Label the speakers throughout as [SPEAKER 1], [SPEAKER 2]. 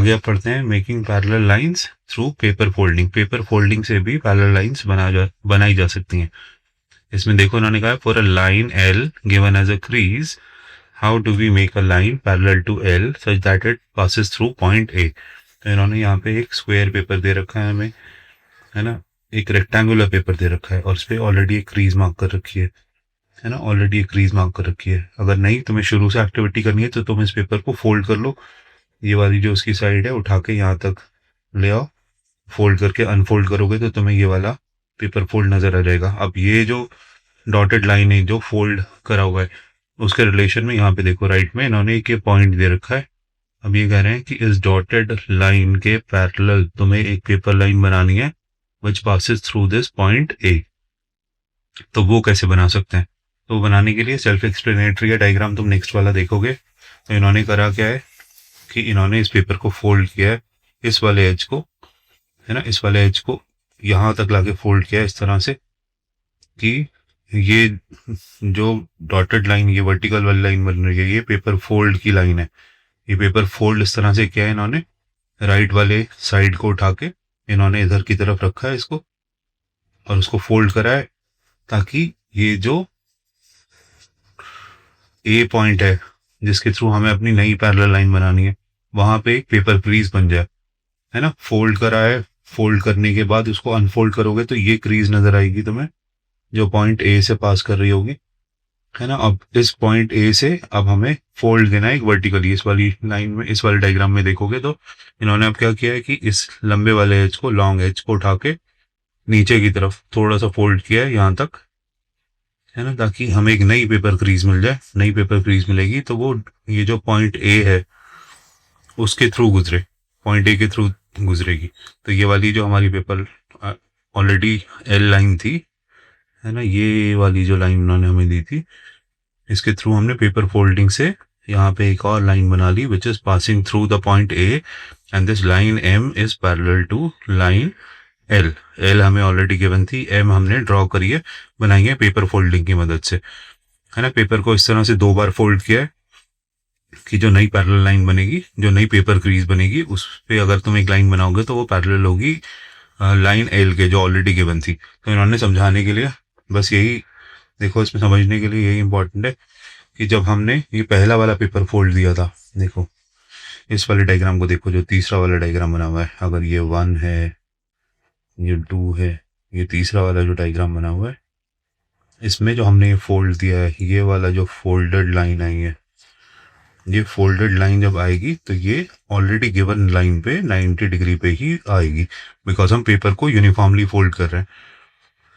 [SPEAKER 1] आगे आप पढ़ते हैं making parallel lines through paper folding. Paper folding से भी पैरेलल लाइंस बनाई जा सकती हैं। इसमें देखो उन्होंने कहा for a line L given as a crease how do we make a line parallel to L such that it passes through point A. तो इन्होंने यहाँ पे एक स्क्वायर पेपर दे रखा है हमें, है ना, एक रेक्टेंगुलर पेपर दे रखा है और उस पर ऑलरेडी एक क्रीज मार्क कर रखी है ना, ऑलरेडी एक क्रीज मार्क कर रखी है। अगर नहीं तुम्हें शुरू से एक्टिविटी करनी है तो तुम इस पेपर को फोल्ड कर लो, ये वाली जो उसकी साइड है उठा के यहाँ तक ले आओ, फोल्ड करके अनफोल्ड करोगे तो तुम्हें ये वाला पेपर फोल्ड नजर आ जाएगा। अब ये जो डॉटेड लाइन है जो फोल्ड करा हुआ है उसके रिलेशन में यहाँ पे देखो राइट में इन्होंने एक पॉइंट दे रखा है। अब ये कह रहे हैं कि इस डॉटेड लाइन के पैरेलल तुम्हें एक पेपर लाइन बनानी है which passes through this point A. तो वो कैसे बना सकते हैं? तो बनाने के लिए सेल्फ एक्सप्लेनेटरी डायग्राम तुम नेक्स्ट वाला देखोगे। तो इन्होंने करा क्या है कि इन्होंने इस पेपर को फोल्ड किया है, इस वाले एज को, है ना, इस वाले एज को यहां तक लाके फोल्ड किया है इस तरह से कि ये जो डॉटेड लाइन, ये वर्टिकल वाली लाइन बन रही है, ये पेपर फोल्ड की लाइन है। ये पेपर फोल्ड इस तरह से किया है इन्होंने, राइट वाले साइड को उठा के इन्होंने इधर की तरफ रखा है इसको और उसको फोल्ड करा है ताकि ये जो ए पॉइंट है जिसके थ्रू हमें अपनी नई पैरेलल लाइन बनानी है वहां पे एक पेपर क्रीज बन जाए, है ना। फोल्ड करा है, फोल्ड करने के बाद उसको अनफोल्ड करोगे तो ये क्रीज नजर आएगी तुम्हें जो पॉइंट ए से पास कर रही होगी, है ना। अब इस पॉइंट ए से अब हमें फोल्ड देना है एक वर्टिकली, इस वाली लाइन में, इस वाले डायग्राम में देखोगे तो इन्होंने अब क्या किया है कि इस लंबे वाले एज को, लॉन्ग एज को उठा के नीचे की तरफ थोड़ा सा फोल्ड किया है यहाँ तक, है ना, ताकि हमें एक नई पेपर क्रीज मिल जाए। नई पेपर क्रीज मिलेगी तो वो ये जो पॉइंट ए है उसके थ्रू गुजरे, पॉइंट ए के थ्रू गुजरेगी। तो ये वाली जो हमारी पेपर ऑलरेडी एल लाइन थी, है ना, ये वाली जो लाइन उन्होंने हमें दी थी इसके थ्रू हमने पेपर फोल्डिंग से यहाँ पे एक और लाइन बना ली which is passing through the point A and this line M is parallel to line L. L हमें ऑलरेडी गिवन थी, एम हमने ड्रॉ करी है, बनाई है पेपर फोल्डिंग की मदद से, है ना। पेपर को इस तरह से 2 बार फोल्ड किया है कि जो नई पैरेलल लाइन बनेगी, जो नई पेपर क्रीज बनेगी उस पे अगर तुम एक लाइन बनाओगे तो वो पैरेलल होगी लाइन एल के जो ऑलरेडी गिवन थी। तो इन्होंने समझाने के लिए बस यही देखो, इसमें समझने के लिए यही इंपॉर्टेंट है कि जब हमने ये पहला वाला पेपर फोल्ड दिया था, देखो इस वाले डायग्राम को देखो, जो तीसरा वाला डायग्राम बना हुआ है, अगर ये 1 है, ये 2 है, ये तीसरा वाला जो डायग्राम बना हुआ है, इसमें जो हमने फोल्ड दिया है, ये वाला जो फोल्डेड लाइन आई है, ये फोल्डेड लाइन जब आएगी तो ये ऑलरेडी गिवन लाइन पे 90 डिग्री पे ही आएगी, बिकॉज हम पेपर को यूनिफॉर्मली फोल्ड कर रहे हैं,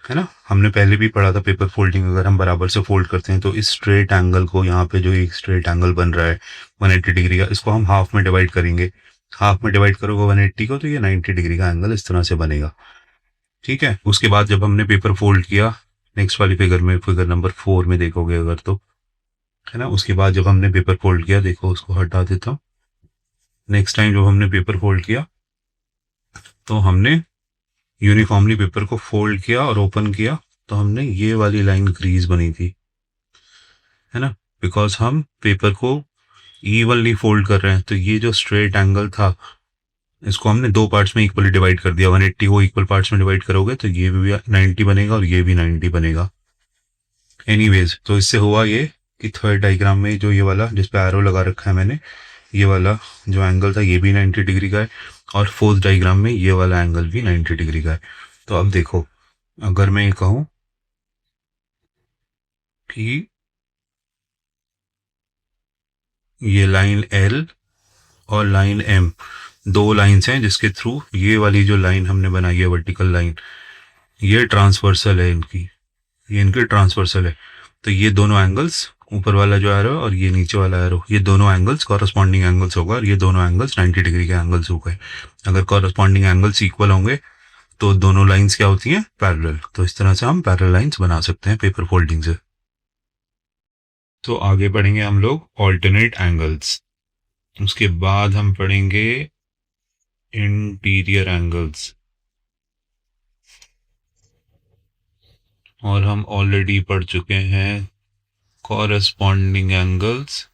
[SPEAKER 1] है ना। हमने पहले भी पढ़ा था पेपर फोल्डिंग, अगर हम बराबर से फोल्ड करते हैं तो इस स्ट्रेट एंगल को, यहाँ पे जो एक स्ट्रेट एंगल बन रहा है 180 डिग्री का, इसको हम हाफ में डिवाइड करेंगे। हाफ में डिवाइड करोगे 180 को तो ये 90 डिग्री का एंगल इस तरह से बनेगा, ठीक है। उसके बाद जब हमने पेपर फोल्ड किया नेक्स्ट वाली फिगर में, फिगर नंबर 4 में देखोगे अगर तो, है ना, उसके बाद जब हमने पेपर फोल्ड किया, देखो उसको हटा देता हूँ, नेक्स्ट टाइम जब हमने पेपर फोल्ड किया तो हमने यूनिफॉर्मली पेपर को फोल्ड किया और ओपन किया तो हमने ये वाली लाइन क्रीज बनी थी, है ना, बिकॉज हम पेपर को इवनली फोल्ड कर रहे हैं। तो ये जो स्ट्रेट एंगल था इसको हमने 2 पार्ट्स में इक्वली डिवाइड कर दिया, 180 को इक्वल पार्ट्स में डिवाइड करोगे तो ये भी 90 बनेगा और ये भी 90 बनेगा। एनीवेज, तो इससे हुआ ये कि थर्ड डायग्राम में जो ये वाला जिस पे एरो लगा रखा है मैंने, ये वाला जो एंगल था ये भी 90 डिग्री का है और फोर्थ डायग्राम में ये वाला एंगल भी 90 डिग्री का है। तो अब देखो, अगर मैं ये कहूं कि ये लाइन एल और लाइन एम 2 लाइंस हैं जिसके थ्रू ये वाली जो लाइन हमने बनाई है वर्टिकल लाइन, ये ट्रांसवर्सल है इनकी, ये इनके ट्रांसवर्सल है। तो ये दोनों एंगल्स, ऊपर वाला जो एरो और ये नीचे वाला एरो, ये दोनों एंगल्स कॉरस्पॉन्डिंग एंगल्स होगा और ये दोनों एंगल्स 90 डिग्री के एंगल्स हो गए। अगर कॉरस्पॉन्डिंग एंगल्स इक्वल होंगे तो दोनों लाइंस क्या होती हैं? पैरेलल। तो इस तरह से हम पैरेलल लाइंस बना सकते हैं पेपर फोल्डिंग से। तो आगे पढ़ेंगे हम लोग ऑल्टरनेट एंगल्स, उसके बाद हम पढ़ेंगे इंटीरियर एंगल्स, और हम ऑलरेडी पढ़ चुके हैं कॉरस्पॉन्डिंग एंगल्स,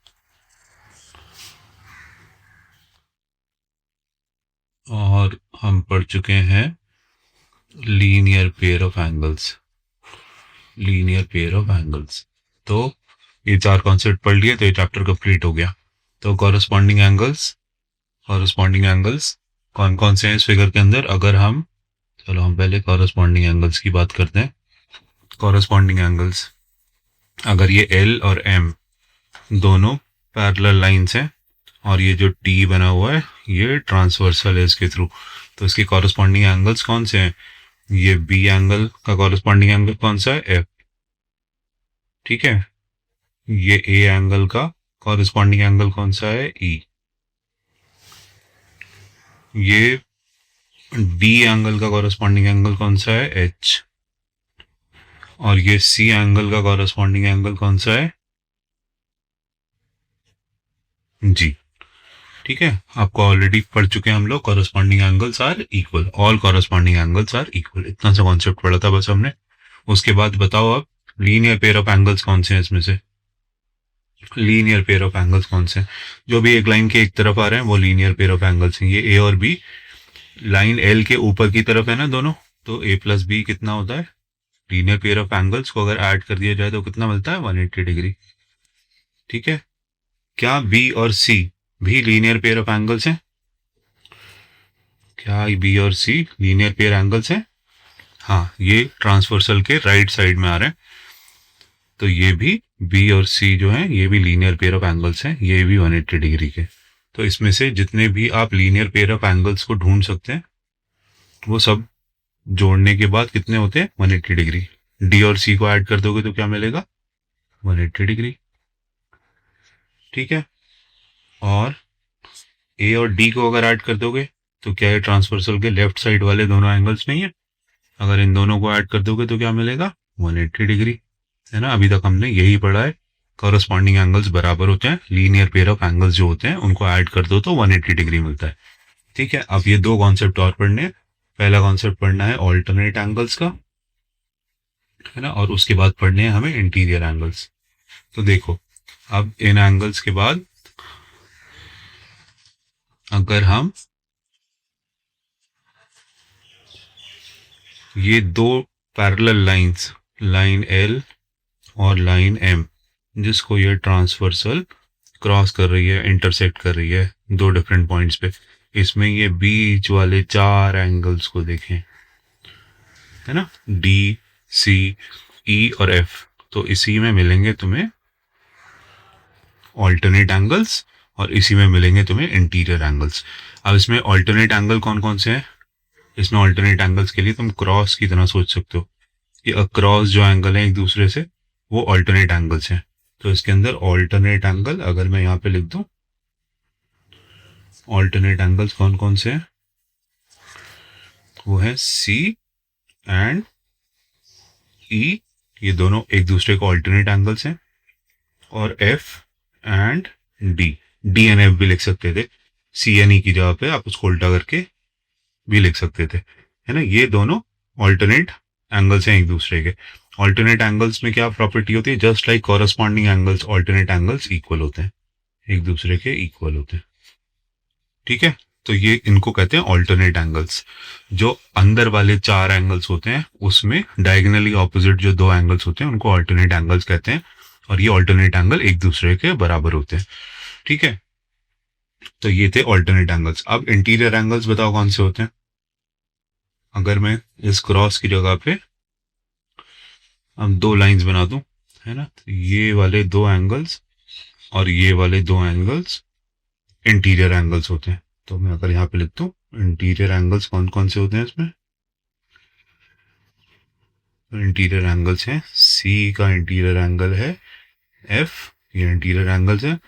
[SPEAKER 1] और हम पढ़ चुके हैं linear pair of angles. Linear pair of angles, तो ये 4 कॉन्सेप्ट पढ़ लिए तो ये चैप्टर कंप्लीट हो गया। तो कॉरस्पॉन्डिंग एंगल्स कौन कौन से हैं इस फिगर के अंदर? अगर हम, चलो हम पहले कॉरस्पॉन्डिंग एंगल्स की बात करते हैं। कॉरस्पॉन्डिंग एंगल्स, अगर ये एल और एम दोनों पैरेलल लाइंस हैं और ये जो टी बना हुआ है ये ट्रांसवर्सल है इसके थ्रू, तो इसके कॉरस्पॉन्डिंग एंगल्स कौन से हैं? ये बी एंगल का कॉरस्पॉन्डिंग एंगल कौन सा है? एफ। ठीक है, ये ए एंगल का कॉरस्पॉन्डिंग एंगल कौन सा है? ई। ये डी एंगल का कॉरस्पॉन्डिंग एंगल कौन सा है? एच। और ये सी एंगल का कॉरस्पॉन्डिंग एंगल कौन सा है? जी। ठीक है, आपको ऑलरेडी पढ़ चुके हैं हम लोग, corresponding angles are equal, all corresponding angles are equal, इतना सा कॉन्सेप्ट पढ़ा था बस हमने। उसके बाद बताओ आप लीनियर पेयर ऑफ एंगल्स कौन से हैं इसमें से? लीनियर पेयर ऑफ एंगल्स कौन से हैं? जो भी एक लाइन के एक तरफ आ रहे हैं वो लीनियर पेयर ऑफ एंगल्स हैं। ये ए और बी लाइन एल के ऊपर की तरफ है ना दोनों, तो ए प्लस बी कितना होता है? लीनियर पेयर ऑफ एंगल्स को अगर ऐड कर दिया जाए तो कितना मिलता है? 180 डिग्री। ठीक है, क्या बी और सी भी लीनियर पेयर ऑफ एंगल्स हैं? क्या बी और सी लीनियर पेयर एंगल्स हैं? हाँ, ये ट्रांसवर्सल के राइट साइड में आ रहे हैं, तो ये भी बी और सी जो है ये भी लीनियर पेयर ऑफ एंगल्स हैं, ये भी 180 डिग्री के। तो इसमें से जितने भी आप लीनियर पेयर ऑफ एंगल्स को ढूंढ सकते हैं वो सब जोड़ने के बाद कितने होते हैं? 180 डिग्री। डी और सी को ऐड कर दोगे तो क्या मिलेगा? 180 डिग्री। ठीक है, और ए और डी को अगर ऐड कर दोगे तो क्या है? ट्रांसवर्सल के लेफ्ट साइड वाले दोनों एंगल्स नहीं है, अगर इन दोनों को ऐड कर दोगे तो क्या मिलेगा? 180 डिग्री। है ना, अभी तक हमने यही पढ़ा है, कॉरस्पॉन्डिंग एंगल्स बराबर होते हैं, लीनियर पेयर ऑफ एंगल्स जो होते हैं उनको ऐड कर दो तो 180 डिग्री मिलता है। ठीक है, अब ये 2 कॉन्सेप्ट और पढ़ने हैं। पहला कॉन्सेप्ट पढ़ना है ऑल्टरनेट एंगल्स का, है ना, और उसके बाद पढ़ने हैं हमें इंटीरियर एंगल्स। तो देखो, अब इन एंगल्स के बाद अगर हम ये 2 पैरेलल लाइंस, लाइन एल और लाइन एम, जिसको ये ट्रांसवर्सल क्रॉस कर रही है, इंटरसेक्ट कर रही है 2 डिफरेंट पॉइंट्स पे, इसमें ये बीच वाले 4 एंगल्स को देखें, है ना, डी, सी, ई और एफ, तो इसी में मिलेंगे तुम्हें ऑल्टरनेट एंगल्स और इसी में मिलेंगे तुम्हें इंटीरियर एंगल्स। अब इसमें ऑल्टरनेट एंगल कौन कौन से हैं? इसमें ऑल्टरनेट एंगल्स के लिए तुम क्रॉस की तरह सोच सकते हो कि अक्रॉस जो एंगल है एक दूसरे से वो ऑल्टरनेट एंगल्स हैं। तो इसके अंदर ऑल्टरनेट एंगल अगर मैं यहाँ पे लिख दूं, ऑल्टरनेट एंगल्स कौन कौन से हैं? वो है सी एंड ई, ये दोनों एक दूसरे को ऑल्टरनेट एंगल्स हैं, और F and D, D and F भी लिख सकते थे, सी एन ई की जगह पे आप उसको उल्टा करके भी लिख सकते थे, है ना। ये दोनों ऑल्टरनेट एंगल्स हैं एक दूसरे के। ऑल्टरनेट एंगल्स में क्या प्रॉपर्टी होती है? Just like corresponding angles, alternate angles equal होते हैं, एक दूसरे के इक्वल होते हैं। ठीक है, तो ये इनको कहते हैं ऑल्टरनेट एंगल्स। जो अंदर वाले 4 एंगल्स होते हैं उसमें डायगोनली ऑपोजिट जो 2 एंगल्स होते हैं उनको ऑल्टरनेट एंगल्स कहते हैं, और ये ऑल्टरनेट एंगल एक दूसरे के बराबर होते हैं। ठीक है, तो ये थे ऑल्टरनेट एंगल्स। अब इंटीरियर एंगल्स बताओ कौन से होते हैं? अगर मैं इस क्रॉस की जगह पे अब 2 लाइंस बना दूं, है ना, तो ये वाले 2 एंगल्स और ये वाले 2 एंगल्स इंटीरियर एंगल्स होते हैं। तो मैं अगर यहाँ पे लिख दूं इंटीरियर एंगल्स कौन कौन से होते हैं इसमें, इंटीरियर एंगल्स हैं, सी का इंटीरियर एंगल है एफ, ये इंटीरियर एंगल्स है,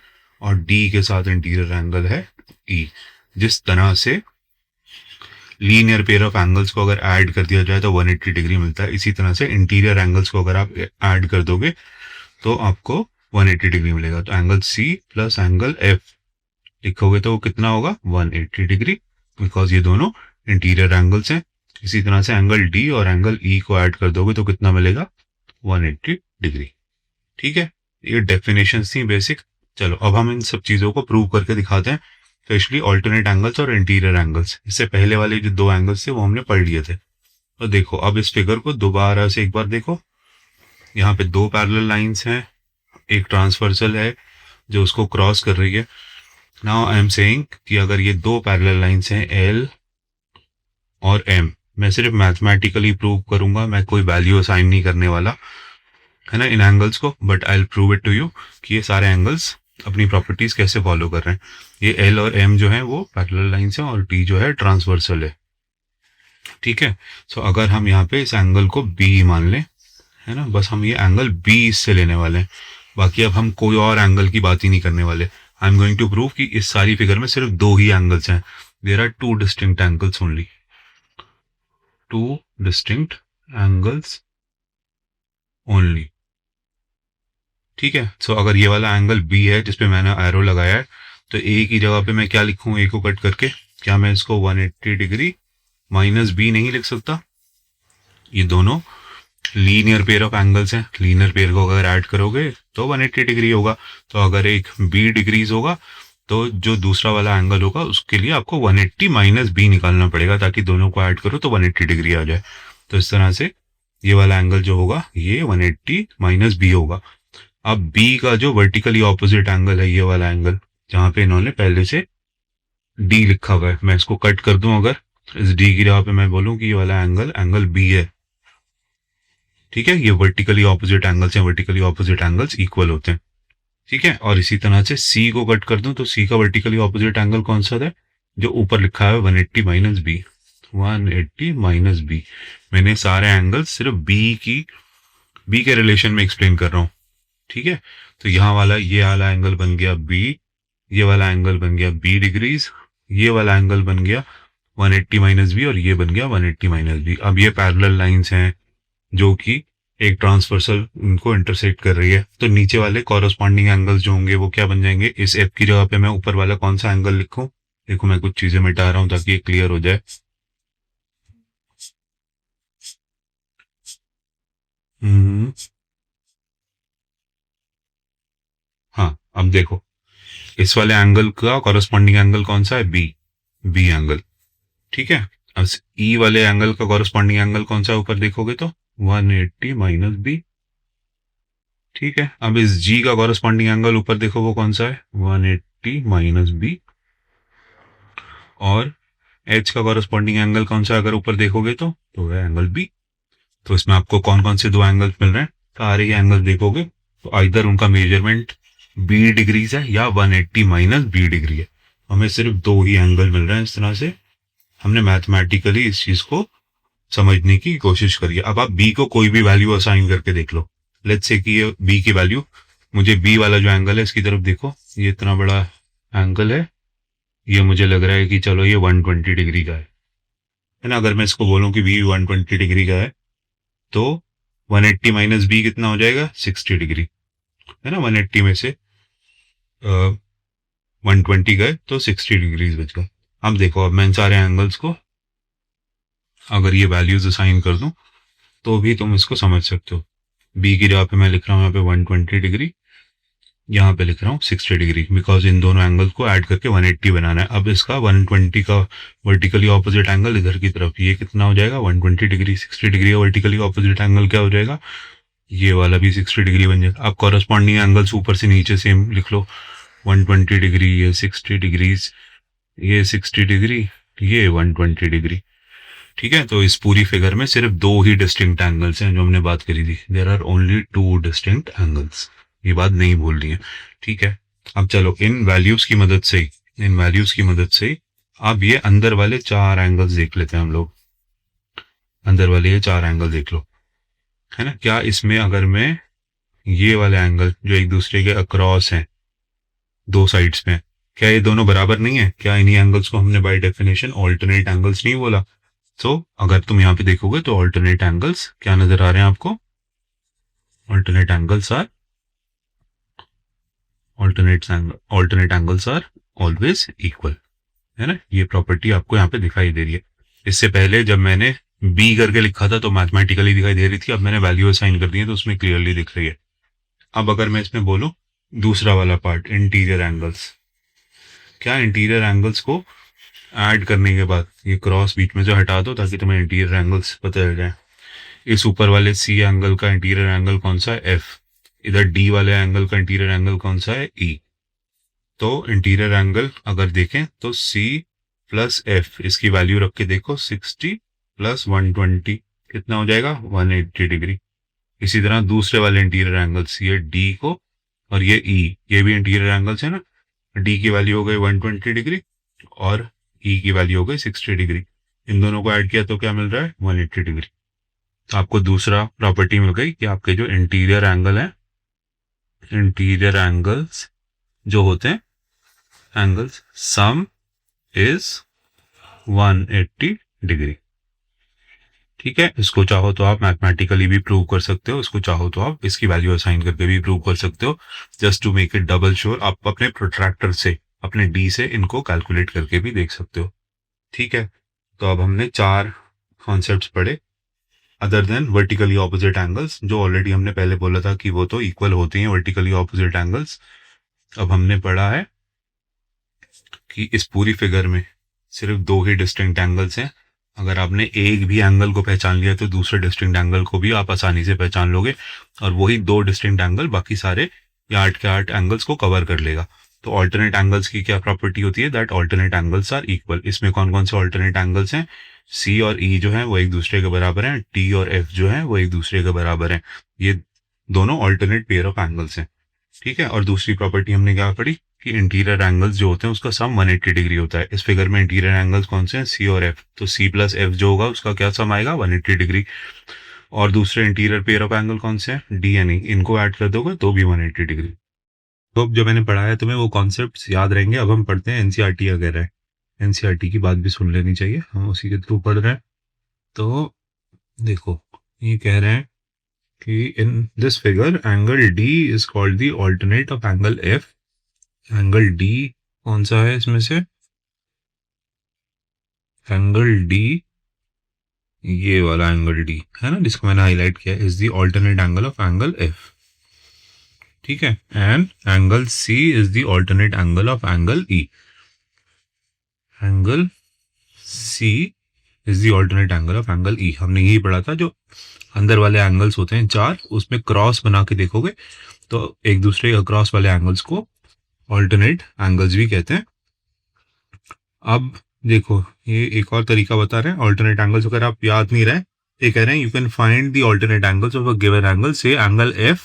[SPEAKER 1] और डी के साथ इंटीरियर एंगल है ई। जिस तरह से लीनियर पेयर ऑफ एंगल्स को अगर ऐड कर दिया जाए तो 180 डिग्री मिलता है, इसी तरह से इंटीरियर एंगल्स को अगर आप ऐड कर दोगे तो आपको 180 डिग्री मिलेगा। तो angle C plus angle F लिखोगे तो वो कितना होगा? 180 डिग्री, बिकॉज ये दोनों इंटीरियर एंगल्स हैं। इसी तरह से एंगल डी और एंगल ई को ऐड कर दोगे तो कितना मिलेगा? 180 डिग्री। ठीक है, ये डेफिनेशन थी बेसिक। चलो अब हम इन सब चीजों को प्रूव करके दिखाते हैं, स्पेशली ऑल्टरनेट एंगल्स और इंटीरियर एंगल्स। इससे पहले वाले जो दो एंगल्स थे वो हमने पढ़ लिए थे। तो देखो अब इस फिगर को दोबारा से एक बार देखो, यहाँ पे दो पैरेलल लाइंस हैं, एक ट्रांसवर्सल है जो उसको क्रॉस कर रही है। नाउ आई एम सेइंग कि अगर ये दो पैरेलल लाइंस हैं एल और एम, मैं सिर्फ मैथमेटिकली प्रूव करूंगा, मैं कोई वैल्यू असाइन नहीं करने वाला है ना इन एंगल्स को, but I will prove it to you कि ये सारे एंगल्स अपनी प्रॉपर्टीज कैसे फॉलो कर रहे हैं। ये एल और एम जो है वो पैरेलल लाइंस हैं और टी जो है ट्रांसवर्सल है, ठीक है। सो अगर हम यहाँ पे इस एंगल को बी मान लें, है ना, बस हम ये एंगल बी इससे लेने वाले हैं, बाकी अब हम कोई और एंगल की बात ही नहीं करने वाले। I am going to prove कि इस सारी फिगर में सिर्फ दो ही एंगल्स हैं, there are two distinct angles only, two distinct angles only, ठीक है। सो अगर ये वाला एंगल बी है जिसपे मैंने एरो लगाया है, तो ए की जगह पे मैं क्या लिखूं, ए को कट करके क्या मैं इसको 180 डिग्री माइनस बी नहीं लिख सकता? ये दोनों लीनियर पेयर ऑफ एंगल्स हैं, लीनियर पेयर को अगर ऐड करोगे तो 180 डिग्री होगा। तो अगर एक बी डिग्रीज होगा तो जो दूसरा वाला एंगल होगा उसके लिए आपको 180 माइनस बी निकालना पड़ेगा, ताकि दोनों को ऐड करो तो 180 डिग्री आ जाए। तो इस तरह से ये वाला एंगल जो होगा ये 180 माइनस बी होगा। अब बी का जो वर्टिकली ऑपोजिट एंगल है ये वाला एंगल, जहां पे इन्होंने पहले से डी लिखा हुआ है, मैं इसको कट कर दूं, अगर इस डी की जगह पे मैं बोलूं कि ये वाला एंगल एंगल बी है, ठीक है। ये वर्टिकली ऑपोजिट एंगल्स हैं, वर्टिकली ऑपोजिट एंगल्स इक्वल होते हैं, ठीक है। और इसी तरह से सी को कट कर दूं तो सी का वर्टिकली ऑपोजिट एंगल कौन सा है, जो ऊपर लिखा है 180 माइनस बी, 180 माइनस बी। मैंने सारे एंगल्स सिर्फ बी के रिलेशन में एक्सप्लेन कर रहा हूं, ठीक है। तो यहाँ वाला ये वाला एंगल बन गया बी, ये वाला एंगल बन गया बी डिग्रीज, ये वाला एंगल बन गया 180 माइनस बी और ये बन गया 180 माइनस बी। अब ये पैरेलल लाइंस हैं जो कि एक ट्रांसवर्सल उनको इंटरसेक्ट कर रही है, तो नीचे वाले कॉरस्पॉन्डिंग एंगल्स जो होंगे वो क्या बन जाएंगे, इस एफ की जगह पे मैं ऊपर वाला कौन सा एंगल लिखूं, देखो मैं कुछ चीजें मिटा रहा हूं ताकि ये क्लियर हो जाए। हाँ अब देखो इस वाले एंगल का कॉरस्पॉन्डिंग एंगल कौन सा है, बी एंगल, ठीक है। अब ई वाले एंगल का कॉरस्पॉन्डिंग एंगल कौन सा है, ऊपर देखोगे तो 180 माइनस बी, ठीक है। अब इस जी का कॉरस्पॉन्डिंग एंगल ऊपर देखो वो कौन सा है, 180 माइनस बी, और एच का कॉरस्पॉन्डिंग एंगल कौन सा है अगर ऊपर देखोगे तो है एंगल बी। तो इसमें आपको कौन कौन से दो एंगल्स मिल रहे हैं, सारे ही एंगल देखोगे तो आइदर उनका मेजरमेंट बी डिग्रीज है या 180 माइनस बी डिग्री है। हमें सिर्फ दो ही एंगल मिल रहे हैं। इस तरह से हमने मैथमेटिकली इस चीज को समझने की कोशिश करी है। अब आप बी को कोई भी वैल्यू असाइन करके देख लो, लेट्स से कि ये बी की वैल्यू, मुझे बी वाला जो एंगल है इसकी तरफ देखो, ये इतना बड़ा एंगल है, ये मुझे लग रहा है कि चलो ये 120 डिग्री का है ना। अगर मैं इसको बोलूं कि बी 120 डिग्री का है तो 180 माइनस बी कितना हो जाएगा, 60 डिग्री, है ना। 180 में से 120 गए तो 60 डिग्रीज बच गए। अब देखो अब मैं इन सारे एंगल्स को अगर ये वैल्यूज असाइन कर दूं तो भी तुम इसको समझ सकते हो। बी की जगह पे मैं लिख रहा हूँ यहाँ पे 120 डिग्री, यहाँ पे लिख रहा हूँ 60 डिग्री, बिकॉज इन दोनों एंगल को ऐड करके 180 बनाना है। अब इसका 120 का वर्टिकली ऑपोजिट एंगल इधर की तरफ, ये कितना हो जाएगा 120 डिग्री, 60 डिग्री का वर्टिकली ऑपोजिट एंगल क्या हो जाएगा, ये वाला भी 60 डिग्री बन जाएगा। अब कॉरस्पॉन्डिंग एंगल्स ऊपर से नीचे सेम लिख लो, 120 डिग्री, ये 60 डिग्रीज, ये 60 डिग्री, ये 120 डिग्री, ठीक है। तो इस पूरी फिगर में सिर्फ दो ही डिस्टिंक्ट एंगल्स हैं जो हमने बात करी थी, there are only two distinct angles, ये बात नहीं भूलनी है, ठीक है। अब चलो इन वैल्यूज की मदद से अब ये अंदर वाले चार एंगल्स देख लेते हैं हम लोग। अंदर वाले ये चार एंगल देख लो, है ना। क्या इसमें अगर मैं ये वाले एंगल जो एक दूसरे के अक्रॉस हैं दो साइड्स में, क्या ये दोनों बराबर नहीं है, क्या इन्हीं एंगल्स को हमने बाय डेफिनेशन ऑल्टरनेट एंगल्स नहीं बोला। तो अगर तुम यहाँ पे देखोगे तो ऑल्टरनेट एंगल्स क्या नजर आ रहे हैं आपको, alternate angles are always equal, है ना। ये प्रॉपर्टी आपको यहाँ पे दिखाई दे रही है। इससे पहले जब मैंने बी करके लिखा था तो मैथमेटिकली दिखाई दे रही थी, अब मैंने वैल्यू असाइन कर दी है तो उसमें क्लियरली दिख रही है। अब अगर मैं इसमें बोलूं दूसरा वाला पार्ट, इंटीरियर एंगल्स, क्या इंटीरियर एंगल्स को ऐड करने के बाद ये क्रॉस बीच में जो हटा दो ताकि तुम्हें इंटीरियर एंगल्स पता चल जाए। इस ऊपर वाले सी एंगल का इंटीरियर एंगल कौन सा है? एफ। इधर डी वाले एंगल का इंटीरियर एंगल कौन सा है? ई। तो इंटीरियर एंगल अगर देखें तो सी प्लस एफ, इसकी वैल्यू रख के देखो, 60 प्लस 120 कितना हो जाएगा? 180 डिग्री। इसी तरह दूसरे वाले इंटीरियर एंगल्स, ये डी को और ये ई, ये भी इंटीरियर एंगल्स है ना। डी की वैल्यू हो गई 120 डिग्री और ई की वैल्यू हो गई 60 डिग्री। इन दोनों को ऐड किया तो क्या मिल रहा है? 180 डिग्री। तो आपको दूसरा प्रॉपर्टी मिल गई कि आपके जो इंटीरियर एंगल है, इंटीरियर एंगल्स जो होते हैं एंगल्स, सम इज 180 डिग्री। ठीक है, इसको चाहो तो आप मैथमेटिकली भी प्रूव कर सकते हो, इसको चाहो तो आप इसकी वैल्यू असाइन करके भी प्रूव कर सकते हो। Just to make it double sure आप अपने प्रोट्रैक्टर से, अपने डी से इनको कैलकुलेट करके भी देख सकते हो। ठीक है, तो अब हमने 4 कॉन्सेप्ट्स पढ़े other than vertically opposite angles, जो ऑलरेडी हमने पहले बोला था कि वो तो इक्वल होते हैं वर्टिकली ऑपोजिट एंगल्स। अब हमने पढ़ा है कि इस पूरी फिगर में सिर्फ 2 ही डिस्टिंक्ट एंगल्स हैं। अगर आपने एक भी एंगल को पहचान लिया तो दूसरे डिस्टिंक्ट एंगल को भी आप आसानी से पहचान लोगे, और वही 2 डिस्टिंक्ट एंगल बाकी सारे या 8 के 8 एंगल्स को कवर कर लेगा। तो ऑल्टरनेट एंगल्स की क्या प्रॉपर्टी होती है? That alternate angles are equal. इसमें कौन कौन से ऑल्टरनेट एंगल्स हैं? सी और ई जो है वो एक दूसरे के बराबर हैं, टी और एफ जो है वो एक दूसरे के बराबर हैं। ये दोनों ऑल्टरनेट पेयर ऑफ एंगल्स हैं। ठीक है, और दूसरी प्रॉपर्टी हमने क्या पढ़ी कि इंटीरियर एंगल्स जो होते हैं उसका सम 180 डिग्री होता है। इस फिगर में इंटीरियर एंगल्स कौन से हैं? सी और एफ। तो सी प्लस एफ जो होगा उसका क्या सम आएगा? 180 डिग्री। और दूसरे इंटीरियर पेयर ऑफ एंगल कौन से हैं? डी एंड ई। इनको ऐड कर दोगे तो भी 180 डिग्री। तो अब जो मैंने पढ़ाया तुम्हें वो कॉन्सेप्ट्स याद रहेंगे। अब हम पढ़ते हैं एनसीईआरटी वगैरह। एनसीईआरटी की बात भी सुन लेनी चाहिए, हम उसी के थ्रू पढ़ रहे हैं। तो देखो, ये कह रहे हैं कि इन this figure angle D is called the alternate of angle F. Angle D कौन सा है इसमें से? एंगल डी, ये वाला एंगल डी है ना जिसको मैंने हाईलाइट किया, is the alternate angle of angle F. ठीक है, and angle C is the alternate angle of angle E. Angle C is the alternate angle of angle E. हमने यही पढ़ा था, जो अंदर वाले एंगल्स होते हैं 4, उसमें क्रॉस बना के देखोगे तो एक दूसरे अक्रॉस वाले एंगल्स को ऑल्टरनेट एंगल्स भी कहते हैं। अब देखो, ये एक और तरीका बता रहे हैं ऑल्टरनेट एंगल्स। अगर आप याद नहीं रहे, ये कह रहे हैं you can find the alternate angles of a given angle से एंगल एफ।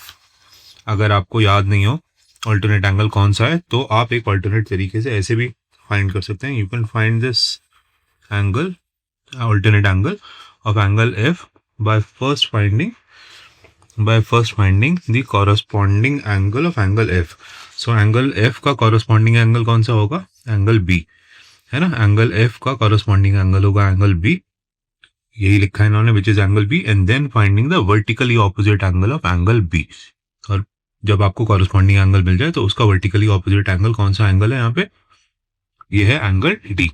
[SPEAKER 1] अगर आपको याद नहीं हो ऑल्टरनेट एंगल कौन सा है, तो आप एक ऑल्टरनेट तरीके से ऐसे भी फाइंड कर सकते हैं। You can find this angle, alternate angle of angle F by first finding the corresponding angle of angle f. So angle f का corresponding angle कौन सा होगा? एंगल b है ना। एंगल f का corresponding angle होगा एंगल b, यही लिखा है इन्होंने, which is angle b, and then finding the vertically opposite angle of angle b. और जब आपको corresponding angle मिल जाए तो उसका vertically opposite angle कौन सा एंगल है यहाँ पे? ये है एंगल d,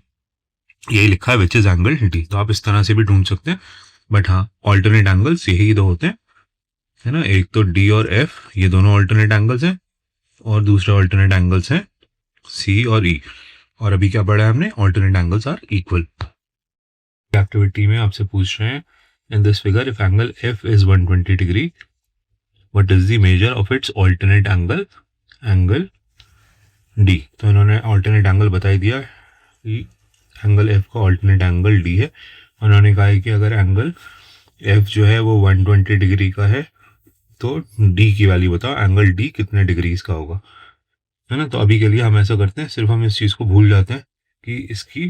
[SPEAKER 1] यही लिखा है which is angle d। तो आप इस तरह से भी ढूंढ सकते हैं, बट हाँ ऑल्टरनेट एंगल्स यही दो होते हैं, है ना। एक तो डी और एफ, ये दोनों ऑल्टरनेट एंगल्स हैं, और दूसरे ऑल्टरनेट एंगल्स हैं सी और ई। और अभी क्या पढ़ा है हमने? Alternate angles are equal. Activity में आपसे पूछ रहे हैं, in this figure if angle F is 120 degree, what is the measure of its alternate angle, angle D. तो इन्होंने ऑल्टरनेट एंगल बता ही दिया कि एंगल एफ का ऑल्टरनेट एंगल डी है। उन्होंने कहा है कि अगर एंगल एफ जो है वो 120 डिग्री का है तो डी की वैल्यू बताओ, एंगल डी कितने डिग्रीज का होगा, है ना। तो अभी के लिए हम ऐसा करते हैं, सिर्फ हम इस चीज़ को भूल जाते हैं कि इसकी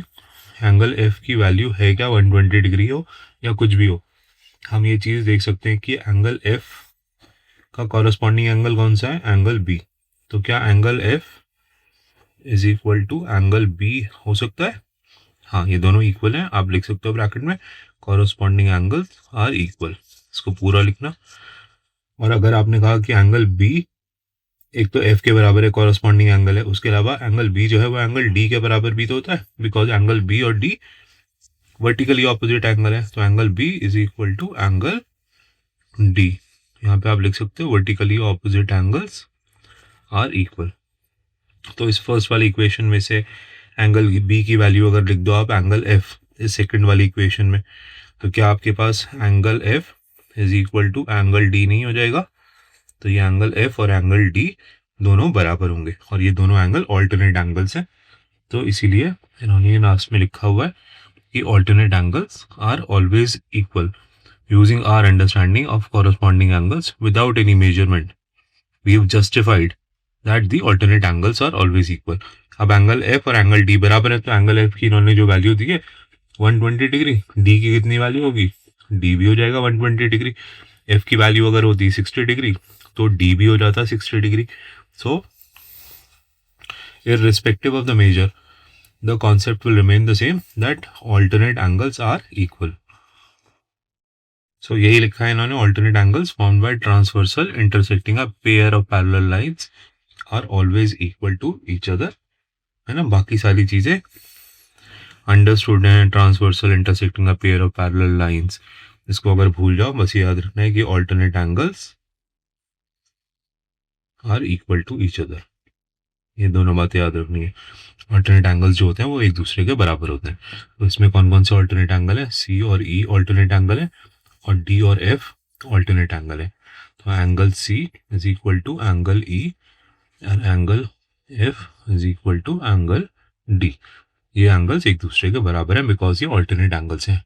[SPEAKER 1] एंगल एफ की वैल्यू है क्या, 120 डिग्री हो या कुछ भी हो। हम ये चीज़ देख सकते हैं कि एंगल एफ का कॉरस्पॉन्डिंग एंगल कौन सा है? Angle B. तो क्या angle F is equal to angle B हो सकता है? हाँ, ये दोनों इक्वल हैं। आप लिख सकते हो ब्रैकेट में कॉरस्पॉन्डिंग एंगल्स आर इक्वल, इसको पूरा लिखना। और अगर आपने कहा कि एंगल बी एक तो एफ के बराबर है, कॉरस्पॉन्डिंग एंगल है, उसके अलावा एंगल बी जो है वो एंगल डी के बराबर भी तो होता है, बिकॉज एंगल बी और डी वर्टिकली ऑपोजिट एंगल है। तो angle B is equal to angle D. यहाँ पे आप लिख सकते हो vertically opposite angles are equal. तो इस फर्स्ट वाली इक्वेशन में से एंगल बी की वैल्यू अगर लिख दो आप एंगल एफ इस सेकंड वाली इक्वेशन में, तो क्या आपके पास angle F is equal to angle D नहीं हो जाएगा? तो ये एंगल एफ और एंगल डी दोनों बराबर होंगे और ये दोनों एंगल ऑल्टरनेट एंगल्स हैं। तो इसीलिए इन्होंने लास्ट में लिखा हुआ है कि alternate angles are always equal using our understanding of corresponding angles without any measurement we have justified that the alternate angles are always equal. अब एंगल एफ और एंगल डी बराबर है, तो एंगल एफ की इन्होंने जो वैल्यू दी है 120 degree, D की कितनी वैल्यू होगी? डी भी हो जाएगा 120 डिग्री। एफ की वैल्यू अगर होती 60 डिग्री तो डी भी हो जाता 60 degree. So irrespective of the measure the concept will remain the same that alternate angles are equal. So यही लिखा है इन्होंने, alternate angles formed by transversal intersecting a pair of parallel lines are always equal to each other, है ना। बाकी सारी चीजें understood हैं, transversal intersecting a pair of parallel lines, इसको अगर भूल जाओ, बस याद रखना है कि alternate angles are equal to each other. ये दोनों बातें याद रखनी है। ऑल्टरनेट एंगल्स जो होते हैं वो एक दूसरे के बराबर होते हैं। तो इसमें कौन कौन से ऑल्टरनेट एंगल है? सी और ई ऑल्टरनेट एंगल है और डी और एफ ऑल्टरनेट एंगल है। तो angle C is equal to angle E and angle F is equal to angle D. ये एंगल्स एक दूसरे के बराबर है बिकॉज ये ऑल्टरनेट एंगल्स हैं।